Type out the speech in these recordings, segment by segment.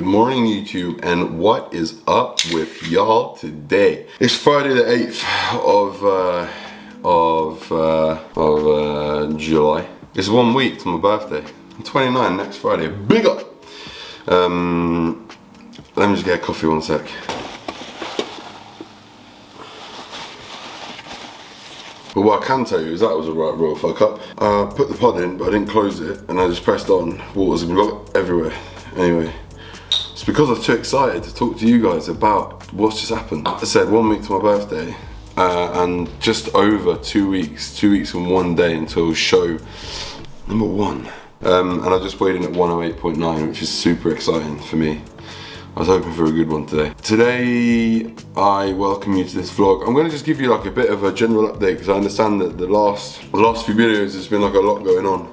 morning YouTube, and what is up with y'all today? It's Friday the 8th of July. It's 1 week to my birthday. I'm 29 next Friday. Big up! Let me just get a coffee 1 sec. But what I can tell you is that was a right royal fuck up. I put the pod in, but I didn't close it, and I just pressed on. Water's got everywhere. Anyway, it's because I was too excited to talk to you guys about what's just happened. I said 1 week to my birthday, and just over 2 weeks, 2 weeks and 1 day until show number 1. And I just weighed in at 108.9, which is super exciting for me. I was hoping for a good one today. Today, I welcome you to this vlog. I'm gonna just give you like a bit of a general update because I understand that the last few videos there's been like a lot going on.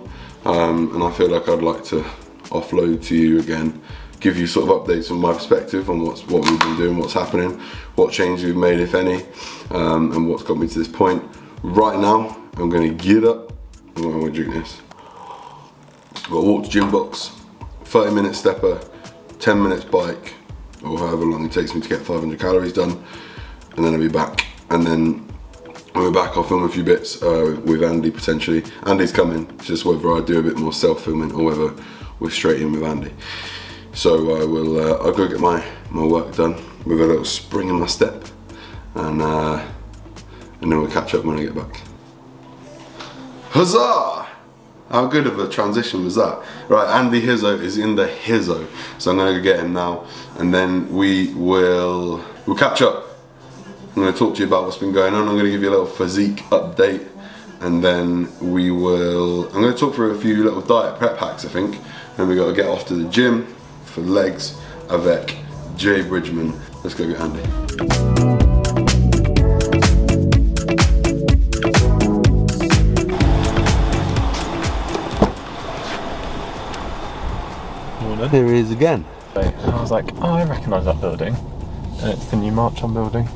And I feel like I'd like to offload to you again, give you sort of updates from my perspective on what we've been doing, what's happening, what changes we've made, if any, and what's got me to this point. Right now, I'm gonna get up, I'm gonna drink this. I've got to walk to gym box, 30-minute stepper, 10 minutes bike, or however long it takes me to get 500 calories done, and then I'll be back. And then when we're back, I'll film a few bits with Andy potentially. Andy's coming, it's just whether I do a bit more self-filming or whether we're straight in with Andy. So I'll go get my work done with a little spring in my step, and then we'll catch up when I get back. Huzzah! How good of a transition was that? Right, Andy Hizzo is in the Hizzo, so I'm gonna go get him now, and then we'll catch up. I'm gonna talk to you about what's been going on. I'm gonna give you a little physique update, and then I'm gonna talk through a few little diet prep hacks, I think. Then we gotta get off to the gym for legs avec J Bridgman. Let's go get Andy. Here he is again. And I was like, oh, I recognise that building. And it's the new Marchon building.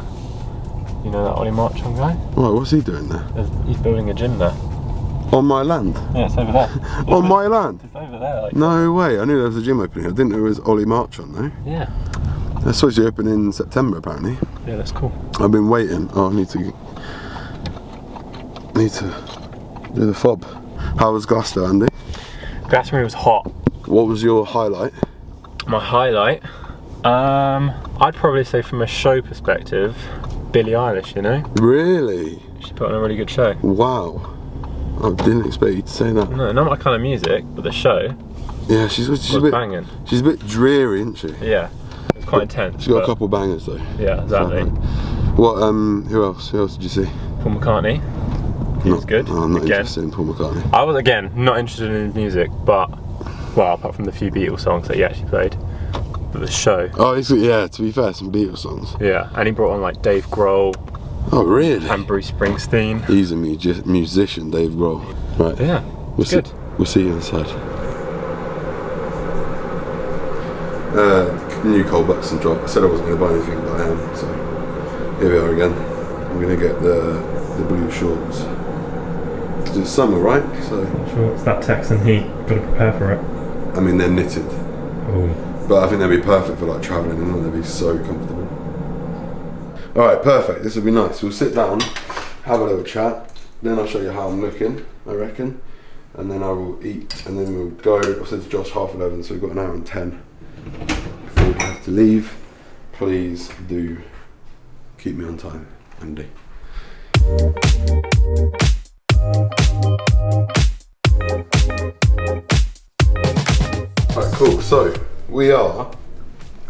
You know that Ollie Marchon guy? Right, what's he doing there? He's building a gym there. On my land? Yeah, it's over there. On my land? It's over there. Like, no way, I knew there was a gym opening here. I didn't know it was Ollie Marchon though. Yeah. It's supposed to open in September apparently. Yeah, that's cool. I've been waiting. Oh, I need to do the fob. How was Glasgow, Andy? Glastonbury was hot. What was your highlight? My highlight? I'd probably say from a show perspective, Billie Eilish, you know? Really? She put on a really good show. Wow. I didn't expect you to say that. No, not my kind of music, but the show. Yeah, she's a bit banging. She's a bit dreary, isn't she? Yeah, it's quite intense. She's got a couple bangers though. Yeah, exactly. What? Who else? Who else did you see? Paul McCartney. He was good. No, I'm not again. interested in Paul McCartney. I was again not interested in his music, but well, apart from the few Beatles songs that he actually played, but the show. Oh, yeah. To be fair, some Beatles songs. Yeah, and he brought on like Dave Grohl. Oh, really? And Bruce Springsteen. He's a musician, Dave Grohl. Right. Yeah. Good. We'll see you inside. New Cole Buxton drop. I said I wasn't going to buy anything, but I am. So here we are again. I'm going to get the blue shorts. It's summer, right? So Shorts, that Texan heat. Got to prepare for it. I mean, they're knitted. Oh. But I think they'd be perfect for like travelling, and they'd be so comfortable. All right, perfect. This will be nice. We'll sit down, have a little chat. Then I'll show you how I'm looking, I reckon. And then I will eat, and then we'll go. I said to Josh 11:30, so we've got an hour and 10 before we have to leave. Please do keep me on time, Andy. Right, cool. So we are,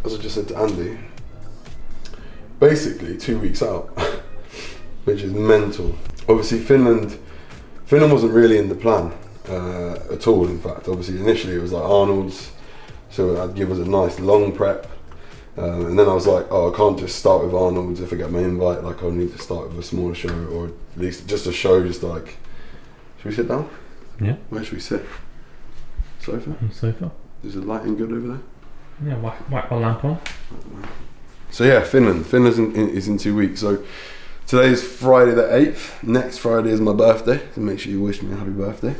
as I just said to Andy, basically 2 weeks out, which is mental. Obviously, Finland wasn't really in the plan at all. In fact, obviously initially it was like Arnold's, so that'd give us a nice long prep. And then I was like, oh, I can't just start with Arnold's if I get my invite. Like, I'll need to start with a smaller show, or at least just a show. Just like, should we sit down? Yeah. Where should we sit? Sofa. On the sofa. Is the lighting good over there? Yeah, whack my lamp on. So yeah, Finland is in 2 weeks. So today is Friday the 8th. Next Friday is my birthday, so make sure you wish me a happy birthday.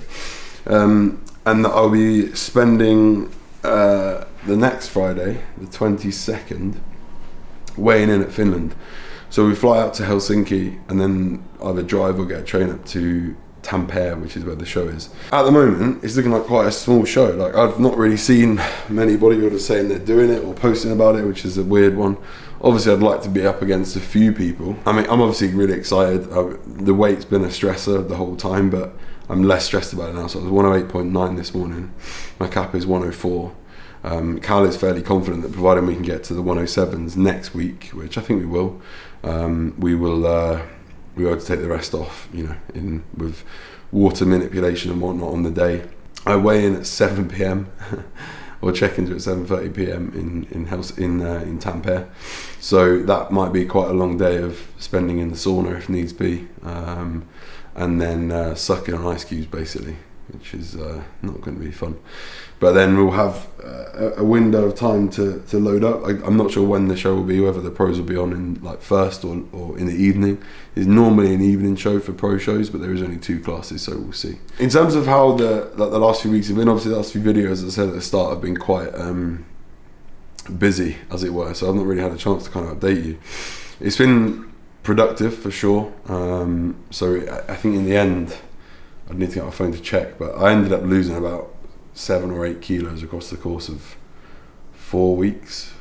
And I'll be spending the next Friday, the 22nd, weighing in at Finland. So we fly out to Helsinki and then either drive or get a train up to Tampere, which is where the show is. At the moment, it's looking like quite a small show. Like, I've not really seen many bodybuilders saying they're doing it or posting about it, which is a weird one. Obviously, I'd like to be up against a few people. I mean, I'm obviously really excited. The weight's been a stressor the whole time, but I'm less stressed about it now. So I was 108.9 this morning. My cap is 104. Cal is fairly confident that providing we can get to the 107s next week, which I think we will, we will be able to take the rest off, you know, with water manipulation and whatnot on the day. I weigh in at 7 p.m. or check into at 7:30 p.m. in Tampere. So that might be quite a long day of spending in the sauna if needs be, and then sucking on ice cubes basically, which is not going to be fun. But then we'll have a window of time to load up. I'm not sure when the show will be, whether the pros will be on in like first or in the evening. It's normally an evening show for pro shows, but there is only 2 classes, so we'll see. In terms of how the last few weeks have been, obviously the last few videos, as I said at the start, have been quite busy, as it were, so I've not really had a chance to kind of update you. It's been productive for sure. So I think in the end, I'd need to get my phone to check, but I ended up losing about 7 or 8 kilos across the course of 4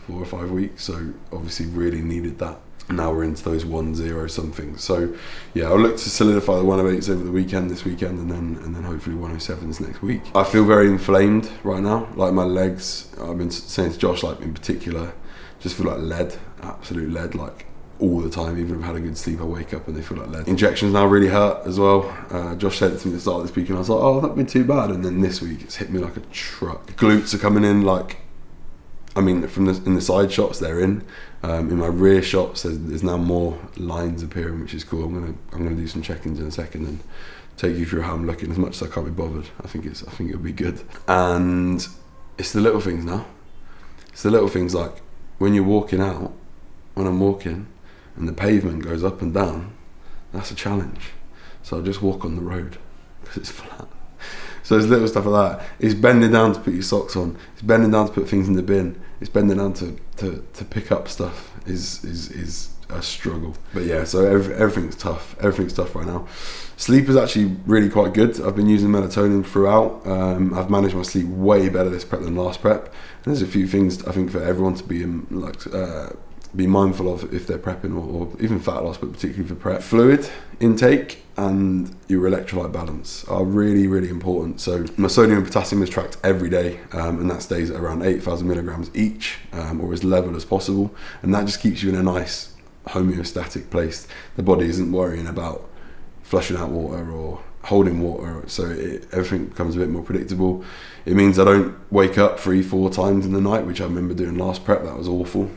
or 5 weeks, so obviously really needed that. Now we're into those 1-0 something, so yeah, I'll look to solidify the 108s over the weekend, this weekend, and then hopefully 107s next week. I feel very inflamed right now, like my legs, I've been saying to Josh, like in particular, just feel like lead, absolute lead, like all the time. Even if I've had a good sleep, I wake up and they feel like lead. Injections now really hurt as well. Josh said it to me at the start of this week and I was like, oh, that'd be too bad, and then this week it's hit me like a truck. Glutes are coming in, like, I mean, in the side shots they're in my rear shots there's now more lines appearing, which is cool. I'm gonna do some check-ins in a second and take you through how I'm looking, as much as I can't be bothered. I think it'll be good. And it's the little things now. It's the little things, like when you're walking out, when I'm walking and the pavement goes up and down, that's a challenge. So I just walk on the road because it's flat. So there's little stuff like that. It's bending down to put your socks on. It's bending down to put things in the bin. It's bending down to pick up stuff is a struggle. But yeah, so everything's tough. Everything's tough right now. Sleep is actually really quite good. I've been using melatonin throughout. I've managed my sleep way better this prep than last prep. And there's a few things I think for everyone to be mindful of if they're prepping or even fat loss, but particularly for prep. Fluid intake and your electrolyte balance are really, really important. So my sodium and potassium is tracked every day, and that stays at around 8,000 milligrams each, or as level as possible. And that just keeps you in a nice homeostatic place. The body isn't worrying about flushing out water or holding water, so everything becomes a bit more predictable. It means I don't wake up 3-4 times in the night, which I remember doing last prep. That was awful.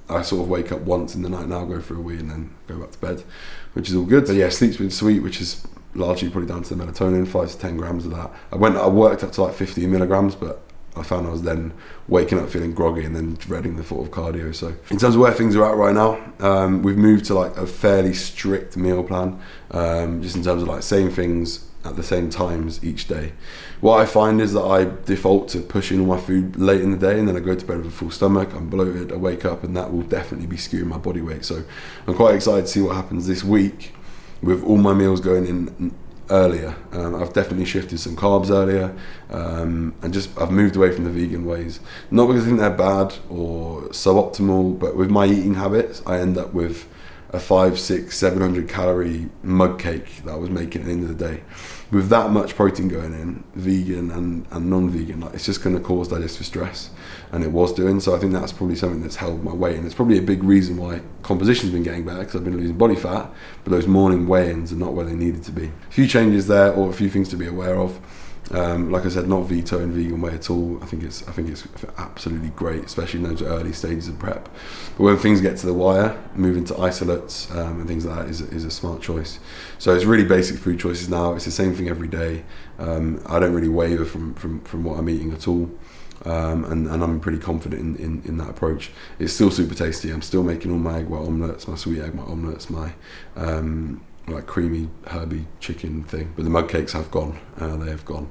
I sort of wake up once in the night now, go for a wee and then go back to bed, which is all good. So yeah, sleep's been sweet, which is largely probably down to the melatonin, 5 to 10 grams of that. I worked up to like 15 milligrams, but I found I was then waking up feeling groggy and then dreading the thought of cardio. So in terms of where things are at right now, we've moved to like a fairly strict meal plan, just in terms of like same things at the same times each day. What I find is that I default to pushing all my food late in the day, and then I go to bed with a full stomach, I'm bloated, I wake up, and that will definitely be skewing my body weight. So I'm quite excited to see what happens this week with all my meals going in earlier. I've definitely shifted some carbs earlier, and I've moved away from the vegan ways. Not because I think they're bad or suboptimal, but with my eating habits, I end up with a 500, 600, 700 calorie mug cake that I was making at the end of the day. With that much protein going in, vegan and non-vegan, like, it's just going to cause digestive stress, and it was doing. So I think that's probably something that's held my weight, and it's probably a big reason why composition's been getting better, because I've been losing body fat, but those morning weigh-ins are not where they needed to be. A few changes there, or a few things to be aware of. Like I said, not vetoing vegan way at all. I think it's absolutely great, especially in those early stages of prep. But when things get to the wire, moving to isolates and things like that is a smart choice. So it's really basic food choices now. It's the same thing every day. I don't really waver from what I'm eating at all. And I'm pretty confident in that approach. It's still super tasty. I'm still making all my egg white omelettes, my sweet egg white omelettes, my like creamy herby chicken thing, but the mug cakes have gone. They have gone,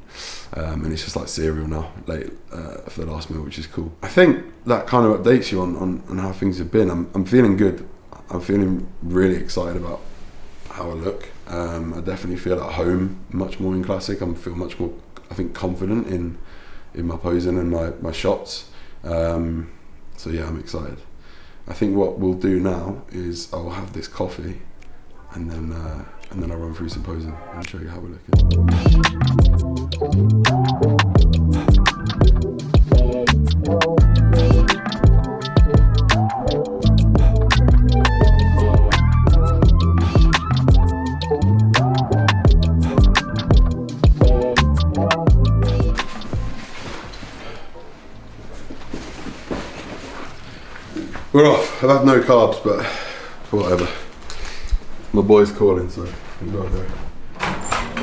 and it's just like cereal now, late for the last meal, which is cool. I think that kind of updates you on how things have been. I'm feeling good. I'm feeling really excited about how I look. I definitely feel at home much more in Classic. I feel much more, I think, confident in my posing and my shots. So yeah, I'm excited. I think what we'll do now is I'll have this coffee and then I'll run through some posing and show you how we're looking. We're off. I've had no carbs, but whatever. My boy's calling, so we gotta go.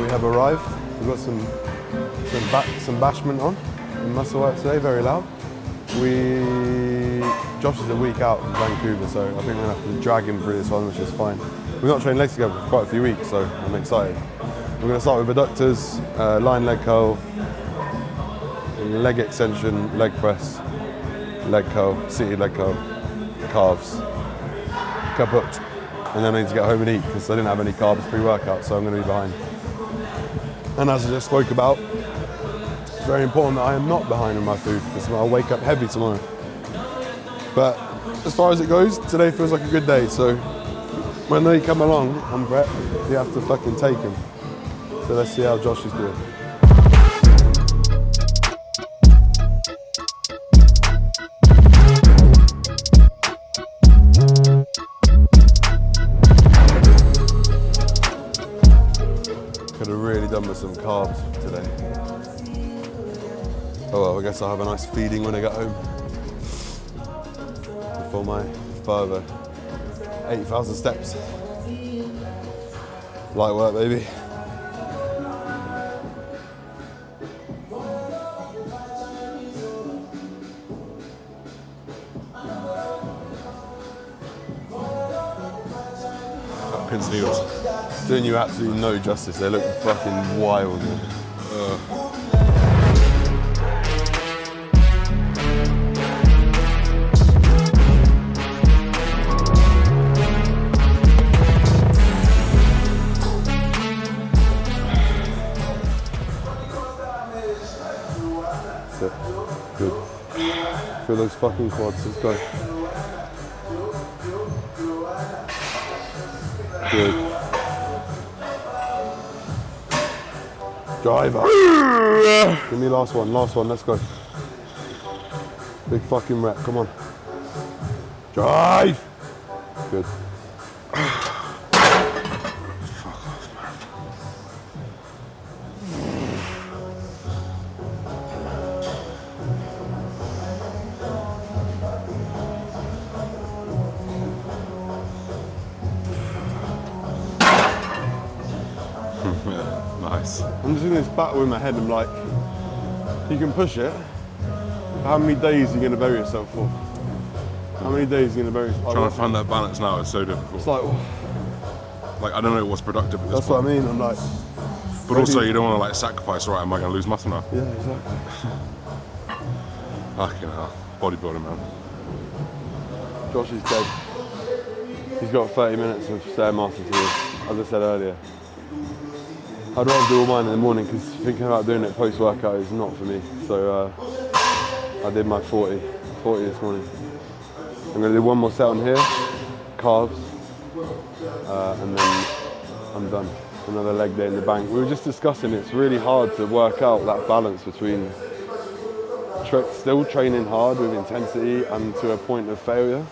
We have arrived. We've got some bashment on in muscle work today, very loud. Josh is a week out in Vancouver, so I think we're gonna have to drag him through this one, which is fine. We've not trained legs together for quite a few weeks, so I'm excited. We're gonna start with adductors, line leg curl, leg extension, leg press, leg curl, seated leg curl, calves, kaput, and then I need to get home and eat because I didn't have any carbs pre-workout, so I'm going to be behind. And as I just spoke about, it's very important that I am not behind on my food because I'll wake up heavy tomorrow. But as far as it goes, today feels like a good day, so when they come along on prep, you have to fucking take them. So let's see how Josh is doing. Could have really done with some carbs today. Oh well, I guess I'll have a nice feeding when I get home. Before my further 8,000 steps. Light work, baby. Pins and needles. Doing you absolutely no justice. They look fucking wild. That's it. Good. Feel those fucking quads. Let's go. Good. Driver. Give me last one, let's go. Big fucking rep, come on. Drive! Good. Nice. I'm just in this battle in my head. I'm like, you can push it. How many days are you going to bury yourself for? How many days are you going to bury yourself? Trying to find that balance now is so difficult. It's like, I don't know what's productive at this that's point. what I mean. I'm like, But also, you don't want to like sacrifice. Right, am I going to lose muscle now? yeah, exactly. Fucking hell, bodybuilding, man. Josh is dead. He's got 30 minutes of Stairmaster to do, as I said earlier. I'd rather do all mine in the morning because thinking about doing it post-workout is not for me. So I did my 40 this morning. I'm going to do one more set on here, calves, and then I'm done. Another leg day in the bank. We were just discussing it's really hard to work out that balance between still training hard with intensity and to a point of failure,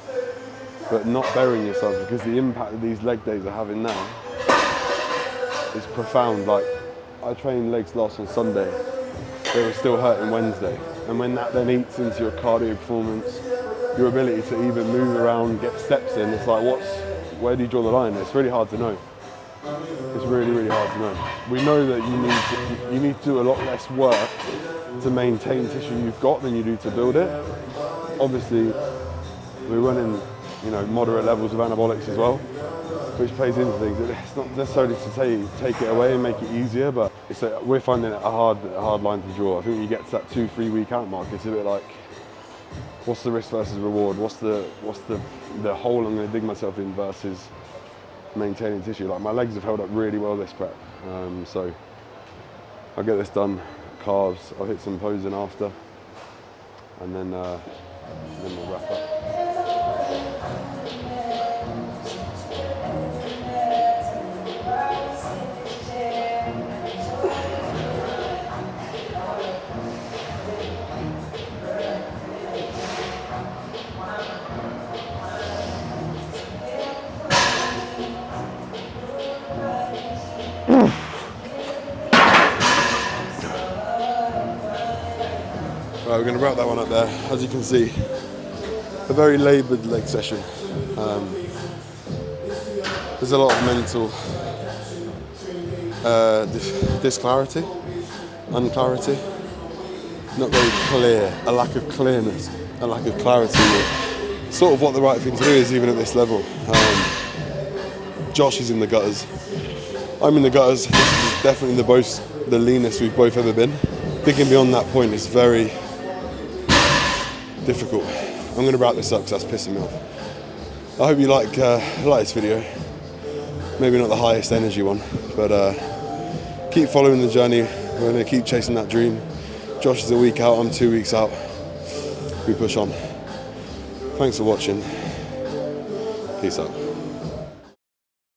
but not burying yourself because the impact that these leg days are having now is profound. Like, I trained legs last on Sunday, they were still hurting Wednesday, and when that then eats into your cardio performance, your ability to even move around, get steps in, it's like, where do you draw the line? It's really hard to know. It's really, really hard to know. We know that you need to do a lot less work to maintain tissue you've got than you do to build it. Obviously, we're running, moderate levels of anabolics as well, which plays into things. It's not necessarily to take it away and make it easier, but we're finding it a hard line to draw. I think when you get to that 2-3 week out mark, it's a bit like, what's the risk versus reward? What's the hole I'm going to dig myself in versus maintaining tissue? Like, my legs have held up really well this prep, so I'll get this done. Calves, I'll hit some posing after, and then we'll wrap up. Right, we're going to wrap that one up there. As you can see, a very laboured leg session. There's a lot of mental disclarity, unclarity, not very clear, a lack of clearness, a lack of clarity of sort of what the right thing to do is even at this level. Josh is in the gutters. I'm in the gutters. This is definitely the leanest we've both ever been. Thinking beyond that point is very difficult. I'm going to wrap this up because that's pissing me off. I hope you like this video. Maybe not the highest energy one, but keep following the journey. We're going to keep chasing that dream. Josh is a week out, I'm 2 weeks out. We push on. Thanks for watching. Peace out.